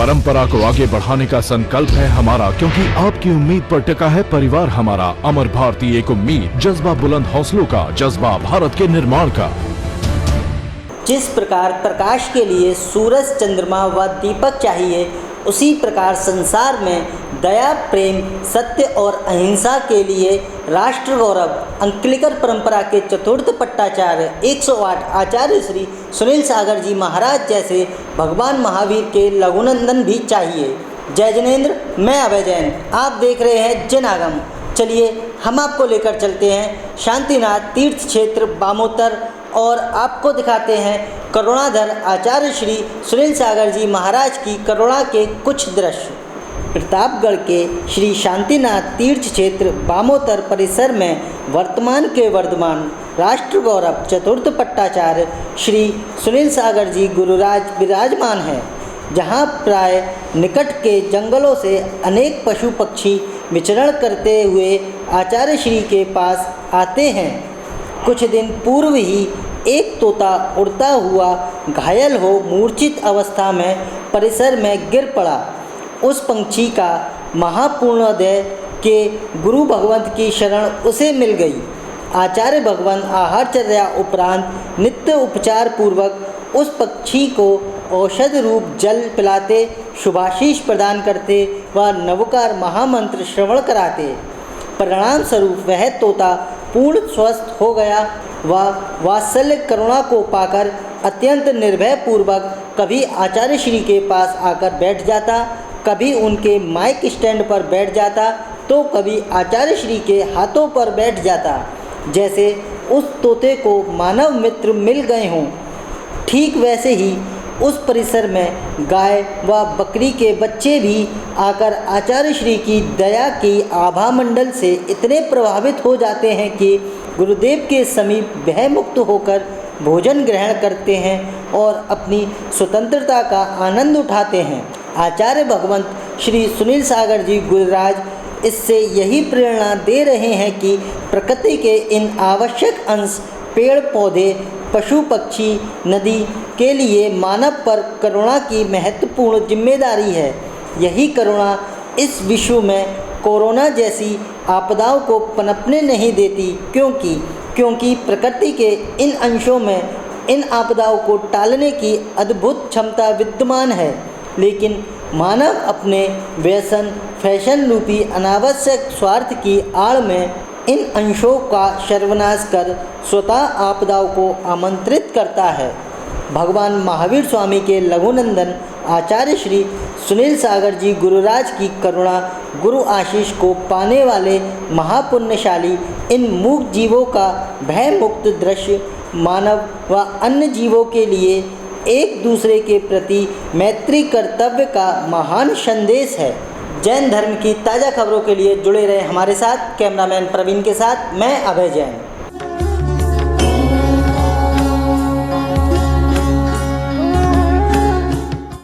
परंपरा को आगे बढ़ाने का संकल्प है हमारा, क्योंकि आपकी उम्मीद पर टिका है परिवार हमारा। अमर भारती एक उम्मीद, जज्बा बुलंद हौसलों का, जज्बा भारत के निर्माण का। जिस प्रकार प्रकाश के लिए सूरज, चंद्रमा व दीपक चाहिए, उसी प्रकार संसार में दया, प्रेम, सत्य और अहिंसा के लिए राष्ट्र गौरव अंकलिकर परंपरा के चतुर्थ पट्टाचार्य 108 आचार्य श्री सुनील सागर जी महाराज जैसे भगवान महावीर के लघुनंदन भी चाहिए। जय जिनेंद्र, मैं अभय जैन, आप देख रहे हैं जन आगम। चलिए हम आपको लेकर चलते हैं शांतिनाथ तीर्थ क्षेत्र बामोतर और आपको दिखाते हैं करुणाधर आचार्य श्री सुनील सागर जी महाराज की करुणा के कुछ दृश्य। प्रतापगढ़ के श्री शांतिनाथ तीर्थ क्षेत्र बामोतर परिसर में वर्तमान के वर्धमान राष्ट्र गौरव चतुर्थ पट्टाचार्य श्री सुनील सागर जी गुरुराज विराजमान हैं, जहाँ प्राय निकट के जंगलों से अनेक पशु पक्षी विचरण करते हुए आचार्य श्री के पास आते हैं। कुछ दिन पूर्व ही एक तोता उड़ता हुआ घायल हो मूर्छित अवस्था में परिसर में गिर पड़ा। उस पंछी का महापूर्णोदय के गुरु भगवंत की शरण उसे मिल गई। आचार्य भगवान आहारचर्या उपरांत नित्य उपचार पूर्वक उस पक्षी को औषध रूप जल पिलाते, शुभाशीष प्रदान करते व नवकार महामंत्र श्रवण कराते। परिणाम स्वरूप वह तोता पूर्ण स्वस्थ हो गया व वात्सल्य करुणा को पाकर अत्यंत निर्भय पूर्वक कभी आचार्य श्री के पास आकर बैठ जाता, कभी उनके माइक स्टैंड पर बैठ जाता, तो कभी आचार्य श्री के हाथों पर बैठ जाता, जैसे उस तोते को मानव मित्र मिल गए हों। ठीक वैसे ही उस परिसर में गाय व बकरी के बच्चे भी आकर आचार्य श्री की दया की आभा मंडल से इतने प्रभावित हो जाते हैं कि गुरुदेव के समीप भय मुक्त होकर भोजन ग्रहण करते हैं और अपनी स्वतंत्रता का आनंद उठाते हैं। आचार्य भगवंत श्री सुनील सागर जी गुरुराज इससे यही प्रेरणा दे रहे हैं कि प्रकृति के इन आवश्यक अंश पेड़ पौधे, पशु पक्षी, नदी के लिए मानव पर करुणा की महत्वपूर्ण जिम्मेदारी है। यही करुणा इस विश्व में कोरोना जैसी आपदाओं को पनपने नहीं देती, क्योंकि प्रकृति के इन अंशों में इन आपदाओं को टालने की अद्भुत क्षमता विद्यमान है। लेकिन मानव अपने व्यसन, फैशन रूपी अनावश्यक स्वार्थ की आड़ में इन अंशों का सर्वनाश कर स्वतः आपदाओं को आमंत्रित करता है। भगवान महावीर स्वामी के लघुनंदन आचार्य श्री सुनील सागर जी गुरुराज की करुणा गुरु आशीष को पाने वाले महापुण्यशाली इन मूक जीवों का भय मुक्त दृश्य मानव व अन्य जीवों के लिए एक दूसरे के प्रति मैत्री कर्तव्य का महान संदेश है। जैन धर्म की ताज़ा खबरों के लिए जुड़े रहे हमारे साथ। कैमरामैन प्रवीण के साथ मैं अभय जैन।